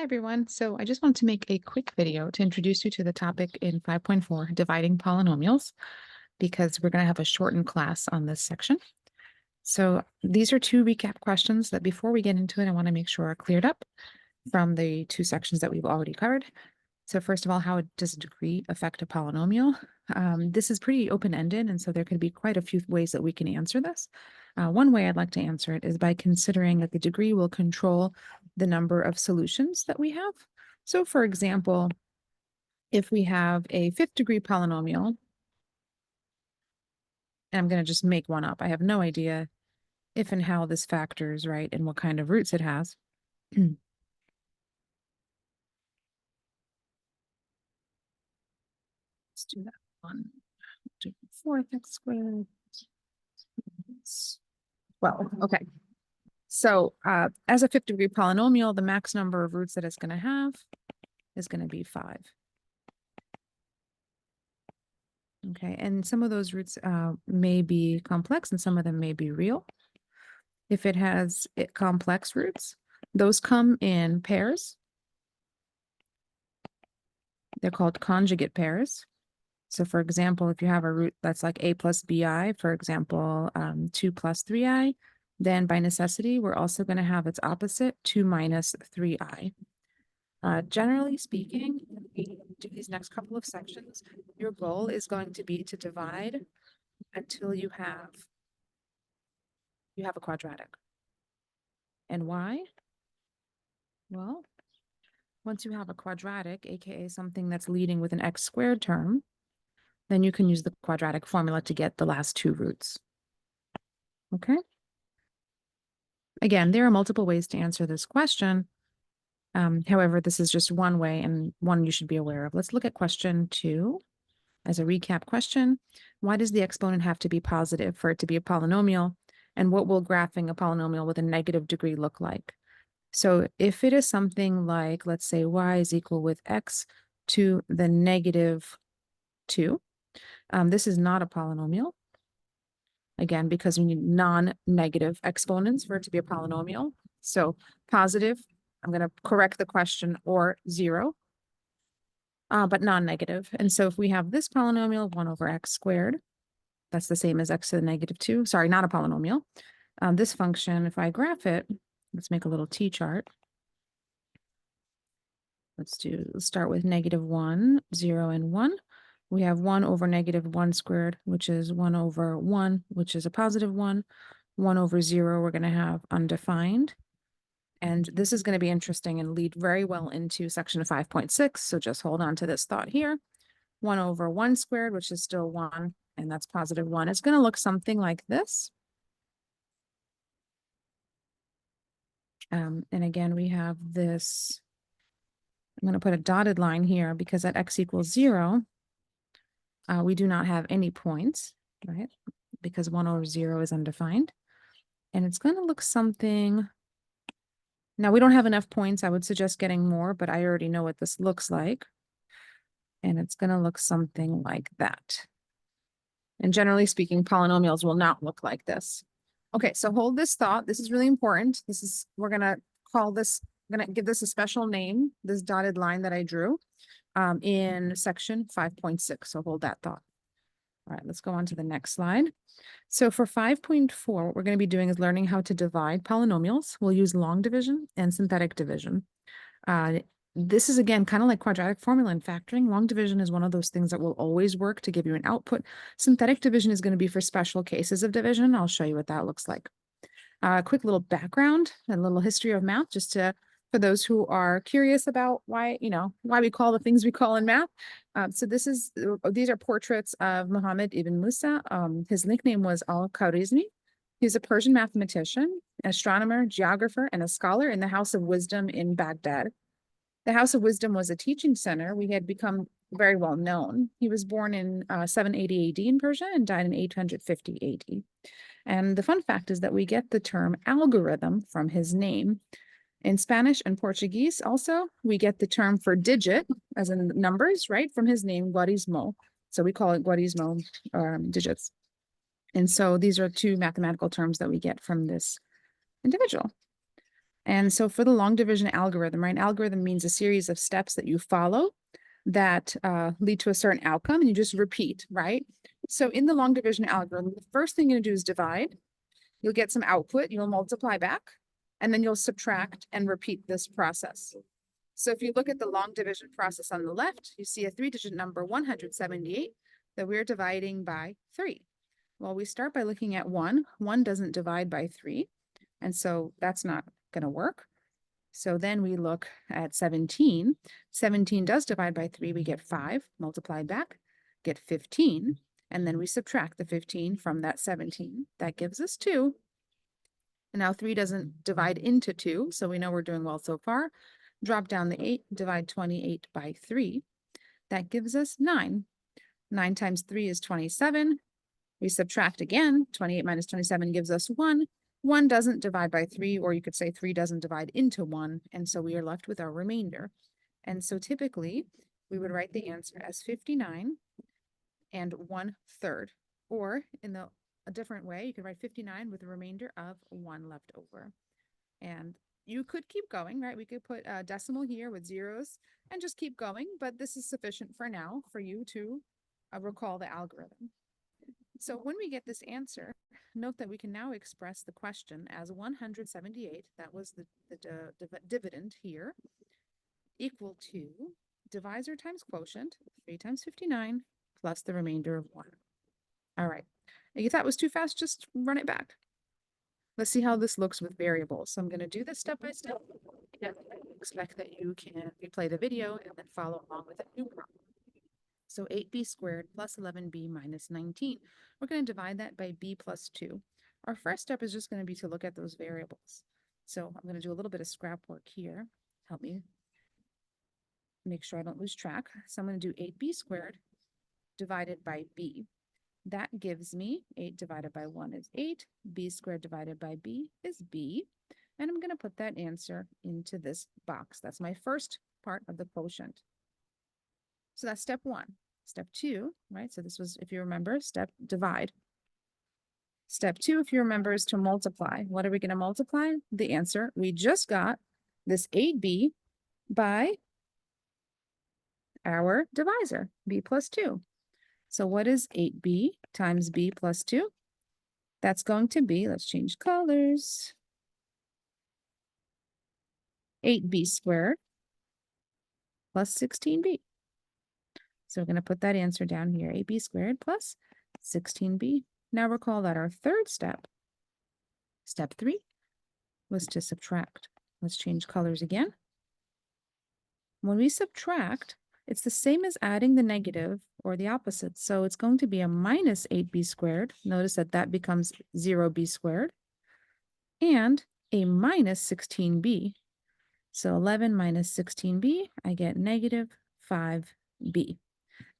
Hi, everyone. So I just want to make a quick video to introduce you to the topic in 5.4, dividing polynomials, because we're going to have a shortened class on this section. So these are two recap questions that before we get into it, I want to make sure are cleared up from the two sections that we've already covered. So first of all, how does a degree affect a polynomial? This is pretty open-ended, and so there could be quite a few ways that we can answer this. One way I'd like to answer it is by considering that the degree will control the number of solutions that we have. So for example, if we have a fifth degree polynomial, and I'm going to just make one up. I have no idea if and how this factors, right, and what kind of roots it has. Let's do that one. 4th x squared. Well, okay. So as a fifth degree polynomial, the max number of roots that it's going to have is going to be 5. Okay, and some of those roots may be complex and some of them may be real. If it has complex roots, those come in pairs. They're called conjugate pairs. So for example, if you have a root that's like a plus bi, for example, 2 plus 3i, then by necessity, we're also going to have its opposite, 2 minus 3i. Generally speaking, when we do these next couple of sections, your goal is going to be to divide until you have a quadratic. And why? Well, once you have a quadratic, aka something that's leading with an x squared term, then you can use the quadratic formula to get the last two roots. Okay? Again, there are multiple ways to answer this question. However, this is just one way and one you should be aware of. Let's look at question 2 as a recap question. Why does the exponent have to be positive for it to be a polynomial? And what will graphing a polynomial with a negative degree look like? So if it is something like, let's say y is equal with x to the negative 2, this is not a polynomial. Again, because we need non-negative exponents for it to be a polynomial. So positive, I'm going to correct the question, or 0, but non-negative. And so if we have this polynomial, 1 over x squared, that's the same as x to the negative 2. Sorry, not a polynomial. This function, if I graph it, let's make a little t-chart. Let's start with -1, 0, and 1. We have 1 over -1 squared, which is 1 over 1, which is a positive 1. 1 over 0, we're going to have undefined. And this is going to be interesting and lead very well into section 5.6. So just hold on to this thought here. 1 over 1 squared, which is still 1, and that's positive 1. It's going to look something like this. And again, we have this. I'm going to put a dotted line here because at x equals 0, we do not have any points, right? Because 1 over 0 is undefined. And it's going to look something. Now, we don't have enough points. I would suggest getting more, but I already know what this looks like. And it's going to look something like that. And generally speaking, polynomials will not look like this. Okay, so hold this thought. This is really important. We're going to call this, I'm going to give this a special name, this dotted line that I drew in section 5.6. So hold that thought. All right, let's go on to the next slide. So for 5.4, what we're going to be doing is learning how to divide polynomials. We'll use long division and synthetic division. This is, again, kind of like quadratic formula and factoring. Long division is one of those things that will always work to give you an output. Synthetic division is going to be for special cases of division. I'll show you what that looks like. A quick little background, a little history of math, just for those who are curious about why we call the things we call in math. So these are portraits of Muhammad ibn Musa. His nickname was Al-Khwarizmi. He's a Persian mathematician, astronomer, geographer, and a scholar in the House of Wisdom in Baghdad. The House of Wisdom was a teaching center. We had become very well known. He was born in 780 AD in Persia and died in 850 AD. And the fun fact is that we get the term algorithm from his name. In Spanish and Portuguese also, we get the term for digit, as in numbers, right, from his name, guarismo. So we call it guarismo digits. And so these are two mathematical terms that we get from this individual. And so for the long division algorithm, right, algorithm means a series of steps that you follow that lead to a certain outcome, and you just repeat, right? So in the long division algorithm, the first thing you're going to do is divide. You'll get some output, you'll multiply back, and then you'll subtract and repeat this process. So if you look at the long division process on the left, you see a 3-digit number, 178, that we're dividing by 3. Well, we start by looking at 1. 1 doesn't divide by 3, and so that's not going to work. So then we look at 17. 17 does divide by 3. We get 5, multiplied back, get 15, and then we subtract the 15 from that 17. That gives us 2. And now 3 doesn't divide into 2, so we know we're doing well so far. Drop down the 8, divide 28 by 3. That gives us 9. 9 times 3 is 27. We subtract again. 28 minus 27 gives us 1. 1 doesn't divide by 3, or you could say 3 doesn't divide into 1, and so we are left with our remainder. And so typically, we would write the answer as 59 and 1/3, or in a different way, you could write 59 with a remainder of 1 left over. And you could keep going, right? We could put a decimal here with zeros and just keep going, but this is sufficient for now for you to recall the algorithm. So when we get this answer, note that we can now express the question as 178, that was the dividend here, equal to divisor times quotient, 3 times 59, plus the remainder of 1. All right. If you thought it was too fast, just run it back. Let's see how this looks with variables. So I'm going to do this step by step. And I expect that you can replay the video and then follow along with a new problem. So 8b squared plus 11b minus 19. We're going to divide that by b plus 2. Our first step is just going to be to look at those variables. So I'm going to do a little bit of scrap work here. Help me make sure I don't lose track. So I'm going to do 8b squared divided by b. That gives me 8 divided by 1 is 8. B squared divided by b is b. And I'm going to put that answer into this box. That's my first part of the quotient. So that's step 1. Step 2, right? So this was, if you remember, step divide. Step 2, if you remember, is to multiply. What are we going to multiply? The answer. We just got this 8b by our divisor, b plus 2. So what is 8b times b plus 2? That's going to be, let's change colors, 8b squared plus 16b. So we're going to put that answer down here, 8b squared plus 16b. Now recall that our third step, step 3, was to subtract. Let's change colors again. When we subtract, it's the same as adding the negative or the opposite. So it's going to be a minus 8b squared. Notice that that becomes 0b squared. And a minus 16b. So 11 minus 16b, I get negative 5b.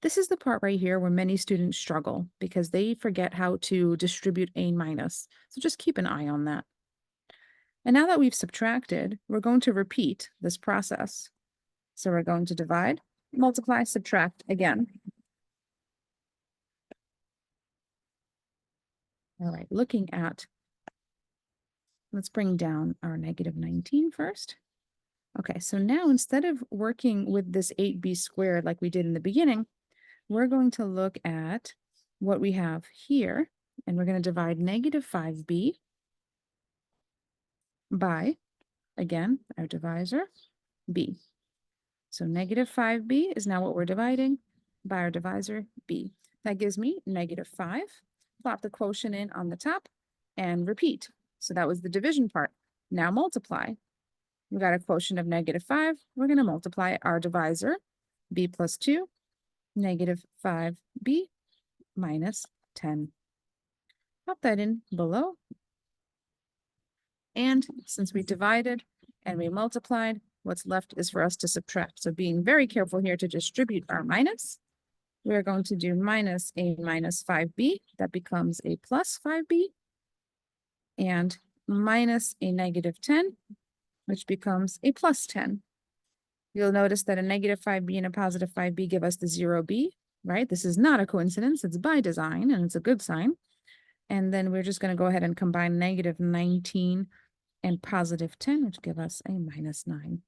This is the part right here where many students struggle because they forget how to distribute a minus. So just keep an eye on that. And now that we've subtracted, we're going to repeat this process. So we're going to divide, multiply, subtract again. All right, looking at, let's bring down our negative 19 first. Okay, so now instead of working with this 8b squared like we did in the beginning, we're going to look at what we have here, and we're going to divide negative 5b by, again, our divisor, b. So negative 5b is now what we're dividing by our divisor, b. That gives me negative 5. Plop the quotient in on the top and repeat. So that was the division part. Now multiply. We got a quotient of negative 5. We're going to multiply our divisor, b plus 2, negative 5b minus 10. Pop that in below. And since we divided and we multiplied, what's left is for us to subtract. So being very careful here to distribute our minus, we're going to do minus a minus 5b. That becomes a plus 5b. And minus a negative 10, which becomes a plus 10. You'll notice that a negative 5b and a positive 5b give us the 0b, right? This is not a coincidence. It's by design, and it's a good sign. And then we're just going to go ahead and combine negative 19 and positive 10, which give us a minus 9.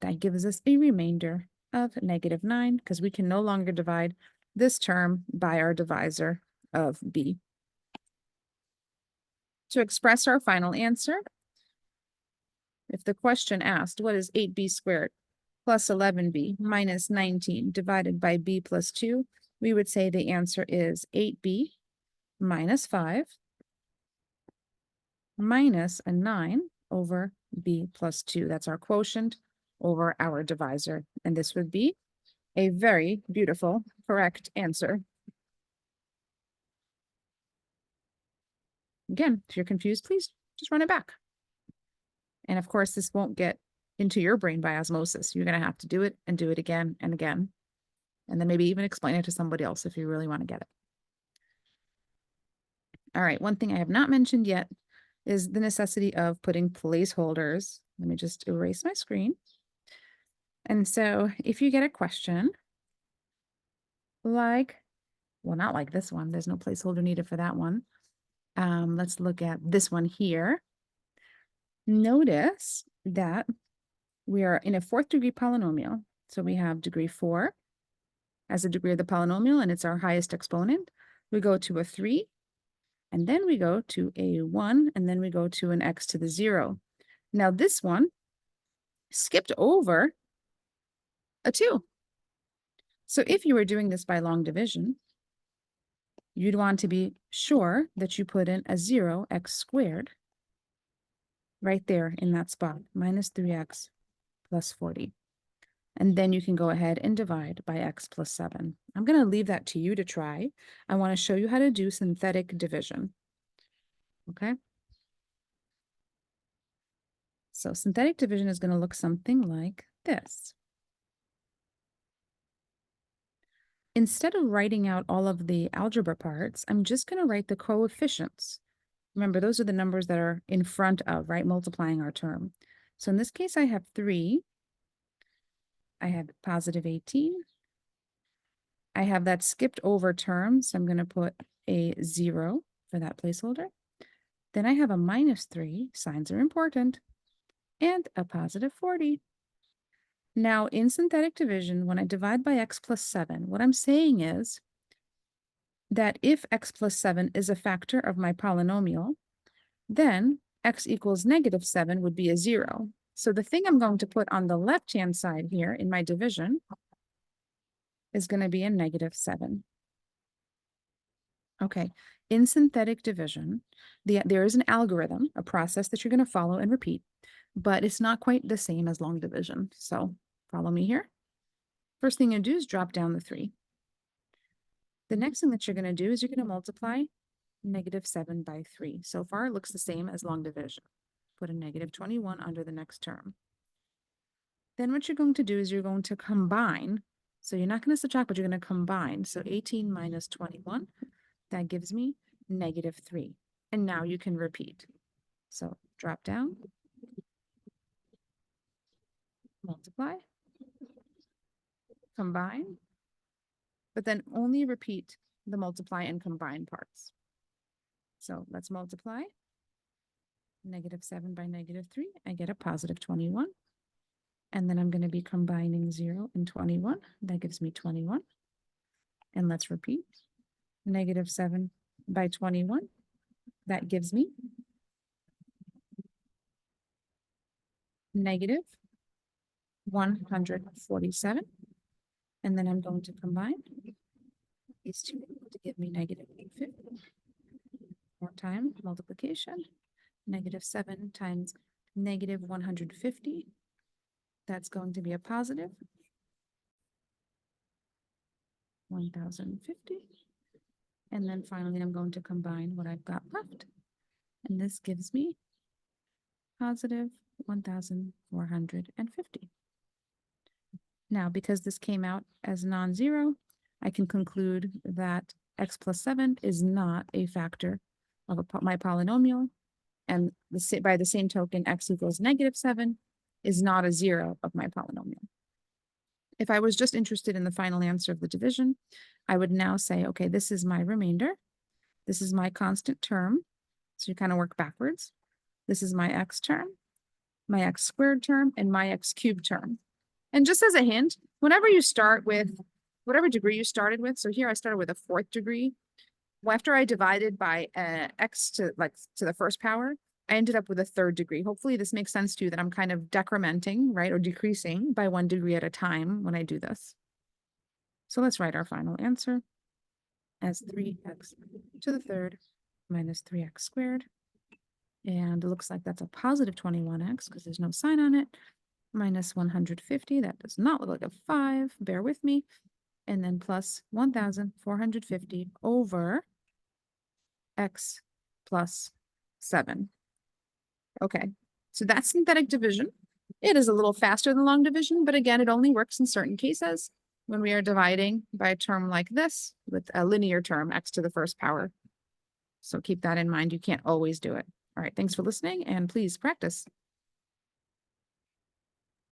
That gives us a remainder of negative 9 because we can no longer divide this term by our divisor of b. To express our final answer, if the question asked, what is 8b squared plus 11b minus 19 divided by b plus 2, we would say the answer is 8b minus 5 minus a 9 over b plus 2. That's our quotient over our divisor. And this would be a very beautiful, correct answer. Again, if you're confused, please just run it back. And of course, this won't get into your brain by osmosis. You're going to have to do it and do it again and again. And then maybe even explain it to somebody else if you really want to get it. All right, one thing I have not mentioned yet is the necessity of putting placeholders. Let me just erase my screen. And so if you get a question like, well, not like this one, there's no placeholder needed for that one. Let's look at this one here. Notice that we are in a 4th degree polynomial. So we have degree 4 as a degree of the polynomial, and it's our highest exponent. We go to a 3, and then we go to a 1, and then we go to an x to the 0. Now this one skipped over a 2. So if you were doing this by long division, you'd want to be sure that you put in a 0, x squared, right there in that spot, minus 3x plus 40. And then you can go ahead and divide by x plus 7. I'm going to leave that to you to try. I want to show you how to do synthetic division. Okay? So synthetic division is going to look something like this. Instead of writing out all of the algebra parts, I'm just going to write the coefficients. Remember, those are the numbers that are in front of, right, multiplying our term. So in this case, I have 3. I have positive 18. I have that skipped over term, so I'm going to put a 0 for that placeholder. Then I have a minus 3, signs are important, and a positive 40. Now, in synthetic division, when I divide by x plus 7, what I'm saying is that if x plus 7 is a factor of my polynomial, then x equals negative 7 would be a 0. So the thing I'm going to put on the left-hand side here in my division is going to be a negative 7. Okay, in synthetic division, there is an algorithm, a process that you're going to follow and repeat, but it's not quite the same as long division. So follow me here. First thing you do is drop down the 3. The next thing that you're going to do is you're going to multiply negative 7 by 3. So far, it looks the same as long division. Put a negative 21 under the next term. Then what you're going to do is you're going to combine. So you're not going to subtract, but you're going to combine. So 18 minus 21, that gives me negative 3. And now you can repeat. So drop down, multiply, combine, but then only repeat the multiply and combine parts. So let's multiply. Negative 7 by negative 3, I get a positive 21. And then I'm going to be combining 0 and 21. That gives me 21. And let's repeat. Negative 7 by 21. That gives me negative 147. And then I'm going to combine these two to give me negative 50. More time, multiplication. Negative 7 times negative 150. That's going to be a positive 1050. And then finally, I'm going to combine what I've got left. And this gives me positive 1450. Now, because this came out as non-zero, I can conclude that x plus 7 is not a factor of my polynomial. And by the same token, x equals negative 7 is not a 0 of my polynomial. If I was just interested in the final answer of the division, I would now say, okay, this is my remainder. This is my constant term. So you kind of work backwards. This is my x term, my x squared term, and my x cubed term. And just as a hint, whenever you start with whatever degree you started with, so here I started with a 4th degree. After I divided by x to the first power, I ended up with a 3rd degree. Hopefully this makes sense to you that I'm kind of decrementing, right, or decreasing by 1 degree at a time when I do this. So let's write our final answer as 3x to the 3rd minus 3x squared. And it looks like that's a positive 21x because there's no sign on it. Minus 150, that does not look like a 5, bear with me. And then plus 1,450 over x plus 7. Okay, so that's synthetic division. It is a little faster than long division, but again, it only works in certain cases when we are dividing by a term like this with a linear term, x to the first power. So keep that in mind. You can't always do it. All right, thanks for listening, and please practice.